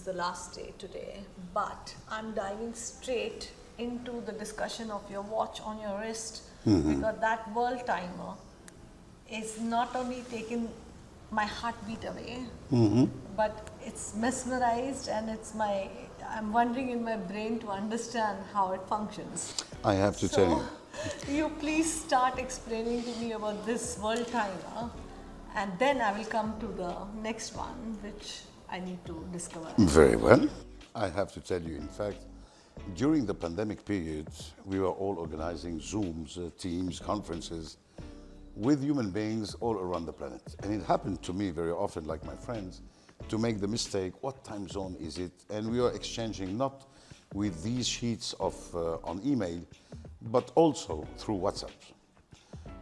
the last day today, but I'm diving straight into the discussion of your watch on your wrist, because that world timer is not only taking my heartbeat away, but it's mesmerized, and I'm wondering in my brain to understand how it functions. I have to tell you. You please start explaining to me about this world timer, and then I will come to the next one, which I need to discover. Very well. I have to tell you, in fact, during the pandemic period, we were all organizing Zooms, Teams, conferences with human beings all around the planet. And it happened to me very often, like my friends, to make the mistake, what time zone is it? And we are exchanging not with these sheets of on email, but also through WhatsApp.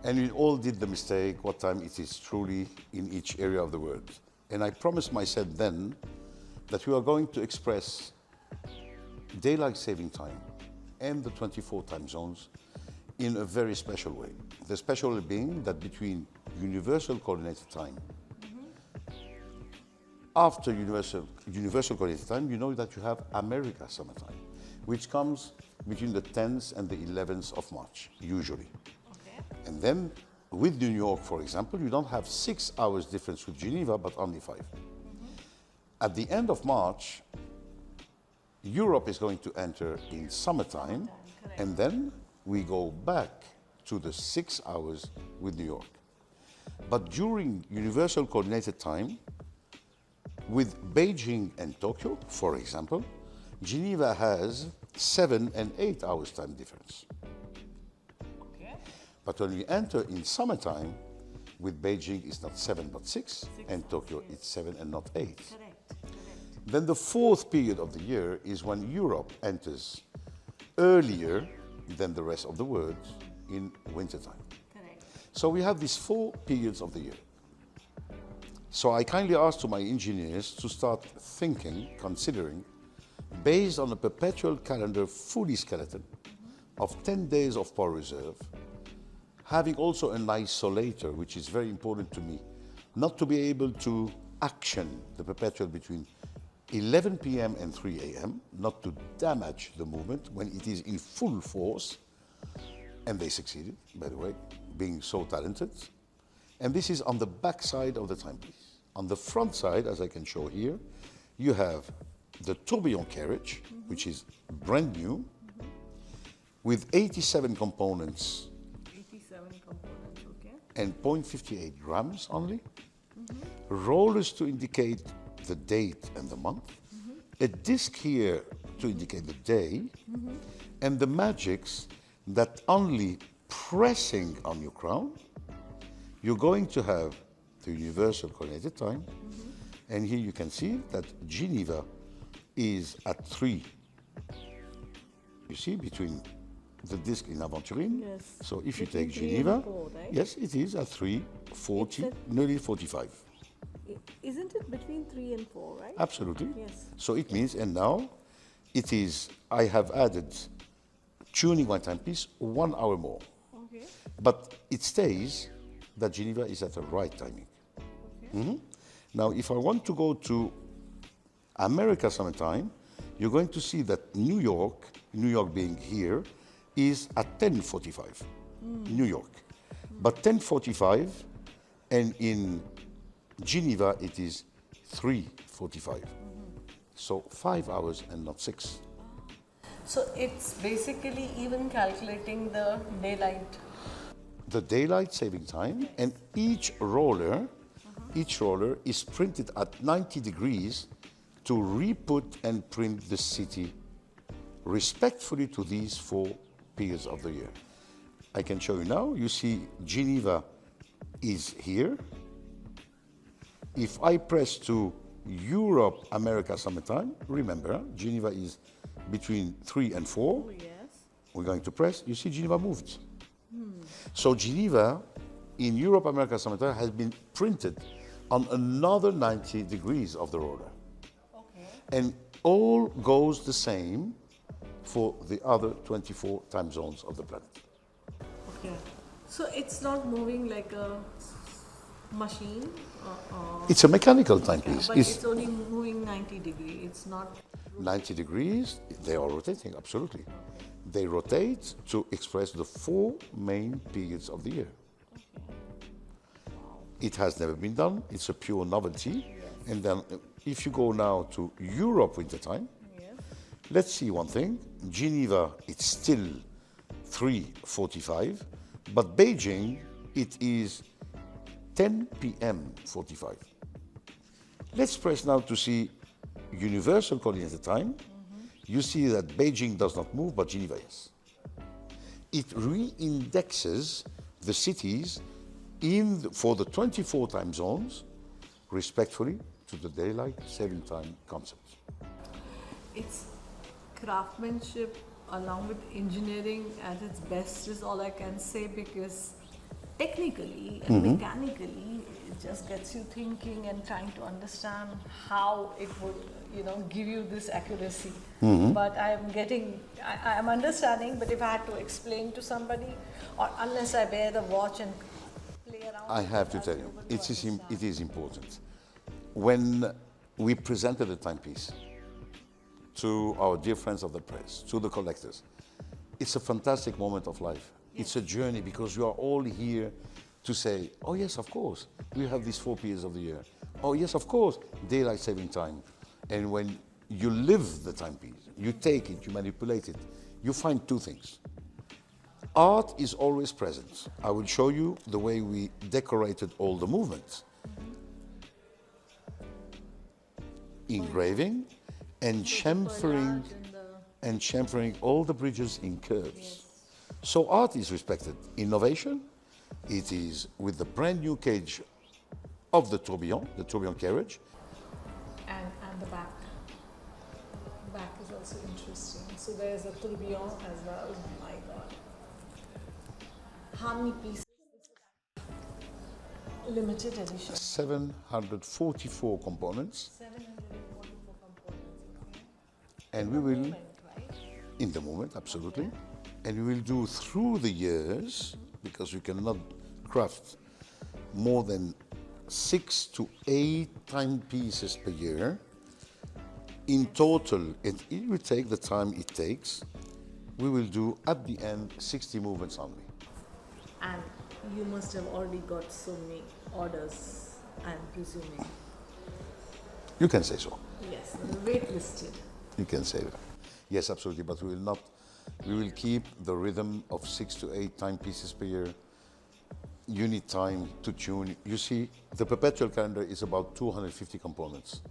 And we all did the mistake, what time it is truly in each area of the world. And I promised myself then that we are going to express daylight saving time and the 24 time zones in a very special way. The special being that between universal coordinated time, after universal coordinated time, you know that you have America summertime, which comes between the 10th and the 11th of March, usually. Okay. And then with New York, for example, you don't have 6 hours difference with Geneva, but only 5. At the end of March, Europe is going to enter in summertime, and then we go back to the 6 hours with New York. But during universal coordinated time, with Beijing and Tokyo, for example, Geneva has 7 and 8 hours time difference. Okay. But when we enter in summertime, with Beijing it's not 7 but 6, and Tokyo it's 7 and not 8. Correct. Then the fourth period of the year is when Europe enters earlier than the rest of the world in wintertime. Correct. So we have these 4 periods of the year. So I kindly asked to my engineers to start thinking, considering, based on a perpetual calendar fully skeleton of 10 days of power reserve, having also an isolator, which is very important to me, not to be able to action the perpetual between 11 p.m. and 3 a.m., not to damage the movement when it is in full force. And they succeeded, by the way, being so talented. And this is on the back side of the timepiece. On the front side, as I can show here, you have the tourbillon carriage, which is brand new, with 87 components. 87 components, okay. And 0.58 grams only. Rollers to indicate the date and the month. A disc here to indicate the day. And the magics that only pressing on your crown, you're going to have the universal coordinated time. And here you can see that Geneva is at 3. You see, between the disc in Aventurine. Yes. So if you Between take 3 and Geneva, 4, right? yes, it is at 3:40, nearly 45. Isn't it between 3 and 4, right? Absolutely. Yes. So it means, and now it is, I have added tuning one timepiece 1 hour more. Okay. But it stays that Geneva is at the right timing. Okay. Now, if I want to go to America summertime, you're going to see that New York being here, is at 10:45, New York. But 10:45, and in Geneva it is 3:45. So 5 hours and not 6. So it's basically even calculating the daylight. The daylight saving time, and each roller is printed at 90 degrees to re-put and print the city respectfully to these 4 periods of the year. I can show you now. You see Geneva is here. If I press to Europe, America summertime, remember, Geneva is between 3 and 4. Oh, yes. We're going to press. You see Geneva moved. So Geneva in Europe, America summertime has been printed on another 90 degrees of the roller. Okay. And all goes the same for the other 24 time zones of the planet. Okay. So it's not moving like a machine? It's a mechanical timepiece. But it's only moving 90 degrees. It's not 90 degrees, they are rotating, absolutely. They rotate to express the 4 main periods of the year. It has never been done, it's a pure novelty. And then if you go now to Europe winter time, let's see one thing. Geneva, it's still 3:45, but Beijing, it is 10 p.m. 45. Let's press now to see universal coordinate time. You see that Beijing does not move, but Geneva is. It re-indexes the cities for the 24 time zones, respectfully to the daylight saving time concept. It's craftsmanship along with engineering at its best is all I can say, because technically and mechanically it just gets you thinking and trying to understand how it would give you this accuracy. But I'm understanding, but if I had to explain to somebody, or unless I wear the watch and play around, I have to tell you, it is important. When we presented the timepiece to our dear friends of the press, to the collectors, it's a fantastic moment of life. It's a journey, because you are all here to say, oh yes, of course, we have these 4 periods of the year. Oh yes, of course, daylight saving time. And when you live the timepiece, you take it, you manipulate it, you find 2 things. Art is always present. I will show you the way we decorated all the movements. Engraving and chamfering all the bridges in curves. So art is respected. Innovation, it is with the brand new cage of the tourbillon carriage. And the back. Back is also interesting. So there's a tourbillon as well. My God. How many pieces? Limited edition. 744 components. 744 components. And we will, Right? in the moment, absolutely. And we will do through the years, because we cannot craft more than 6 to 8 timepieces per year. In total, it will take the time it takes. We will do at the end 60 movements only. And you must have already got so many orders, I'm presuming. You can say so. Yes, waitlisted. You can say that. Yes, absolutely. But we will not. We will keep the rhythm of 6 to 8 timepieces per year. You need time to tune. You see, the perpetual calendar is about 250 components.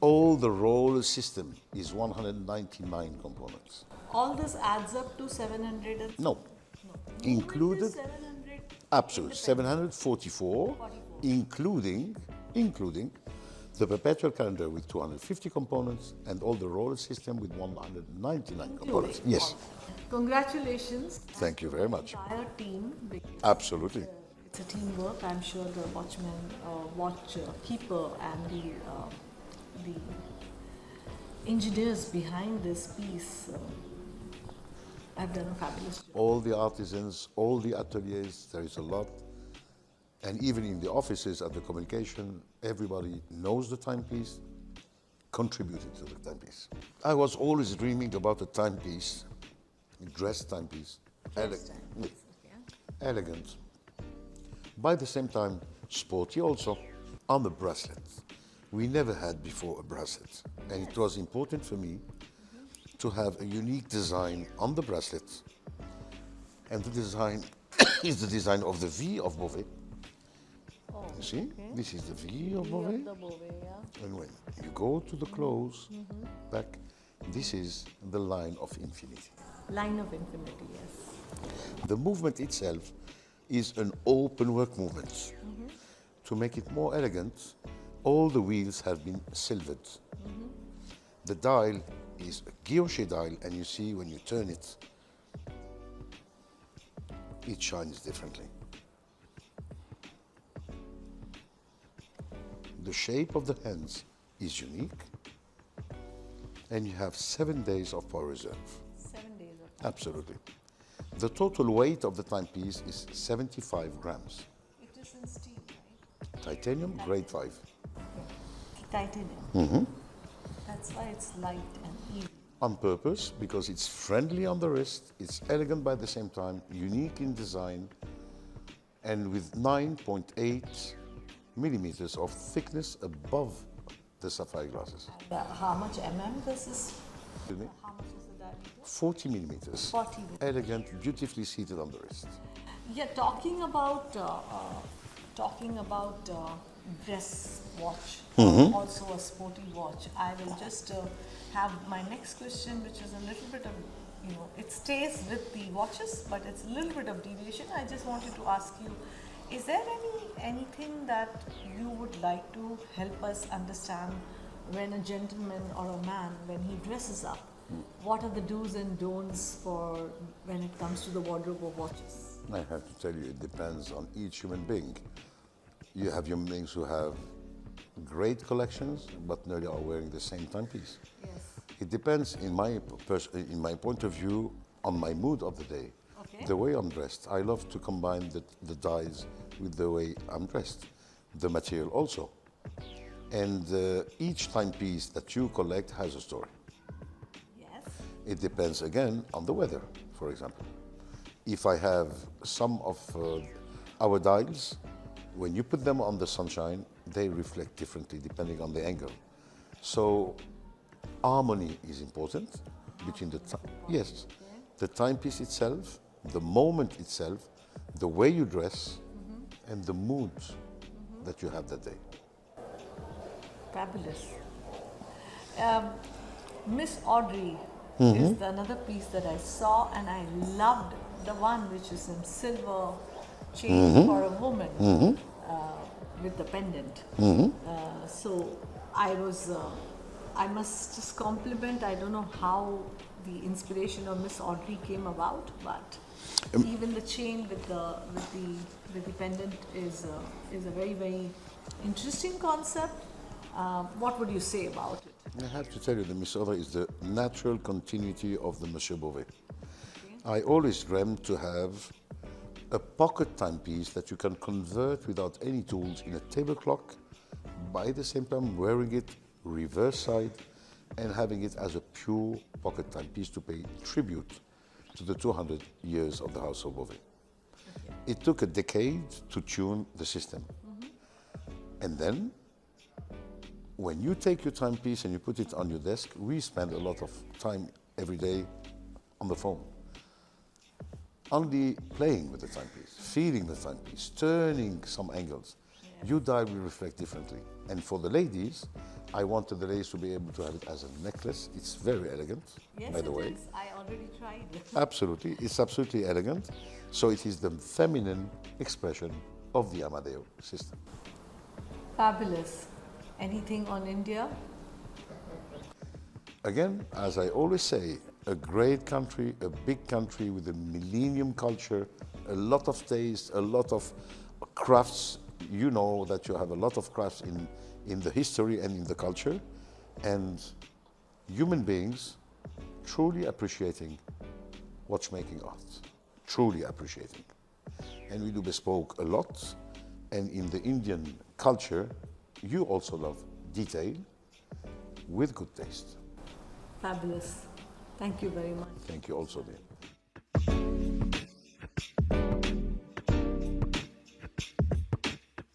All the roll system is 199 components. All this adds up to 700 and No. Included, 700. absolutely, 744, including the perpetual calendar with 250 components and all the roller system with 199 components. Yes. Congratulations. Thank you very much. Entire team. Absolutely. It's a teamwork. I'm sure the watchman, keeper, and the engineers behind this piece have done a fabulous job. All the artisans, all the ateliers, there is a lot. And even in the offices at the communication, everybody knows the timepiece, contributed to the timepiece. I was always dreaming about a timepiece, a dress timepiece, elegant. By the same time, sporty also, on the bracelet. We never had before a bracelet, and it was important for me to have a unique design on the bracelet. And the design is the design of the V of Bovet. You see, this is the V of Bovet. And when you go to the close, back, this is the line of infinity. Line of infinity, yes. The movement itself is an open work movement. To make it more elegant, all the wheels have been silvered. The dial is a guilloche dial, and you see when you turn it, it shines differently. The shape of the hands is unique, and you have 7 days of power reserve. 7 days of Absolutely. The total weight of the timepiece is 75 grams. It is in steel, right? Titanium, grade 5. Titanium. That's why it's light and easy. On purpose, because it's friendly on the wrist, it's elegant by the same time, unique in design, and with 9.8 millimeters of thickness above the sapphire glasses. How much this is? Excuse me? How much is the diameter? 40 millimeters. 40. Elegant, beautifully seated on the wrist. Yeah, talking about dress watch, also a sporty watch. I will just have my next question, which is a little bit of, it stays with the watches, but it's a little bit of deviation. I just wanted to ask you, is there anything that you would like to help us understand when a gentleman or a man, when he dresses up, what are the do's and don'ts for when it comes to the wardrobe of watches? I have to tell you, it depends on each human being. You have human beings who have great collections, but nearly are wearing the same timepiece. Yes. It depends, in my point of view, on my mood of the day. Okay. The way I'm dressed. I love to combine the dyes with the way I'm dressed. The material also. And each timepiece that you collect has a story. Yes. It depends again on the weather, for example. If I have some of our dials, when you put them on the sunshine, they reflect differently depending on the angle. So harmony is important between the timepiece itself, the moment itself, the way you dress, and the mood that you have that day. Fabulous. Miss Audrey is another piece that I saw, and I loved the one which is in silver chain for a woman with the pendant. So I must just compliment. I don't know how the inspiration of Miss Audrey came about, but even the chain with the pendant is a very, very interesting concept. What would you say about it? I have to tell you that Miss Audrey is the natural continuity of the Monsieur Bovet. I always dreamt to have a pocket timepiece that you can convert without any tools in a table clock, by the same time wearing it reverse side and having it as a pure pocket timepiece to pay tribute to the 200 years of the House of Bovet. It took a decade to tune the system. And then, when you take your timepiece and you put it on your desk, we spend a lot of time every day on the phone. Only playing with the timepiece, feeling the timepiece, turning some angles. Your dial will reflect differently. And for the ladies, I wanted the ladies to be able to have it as a necklace. It's very elegant, by the way. Yes, I already tried it. Absolutely, it's absolutely elegant. So it is the feminine expression of the Amadeo system. Fabulous. Anything on India? Again, as I always say, a great country, a big country with a millennium culture, a lot of taste, a lot of crafts. You know that you have a lot of crafts in the history and in the culture, and human beings truly appreciating watchmaking art, truly appreciating. And we do bespoke a lot, and in the Indian culture, you also love detail with good taste. Fabulous. Thank you very much. Thank you also, dear.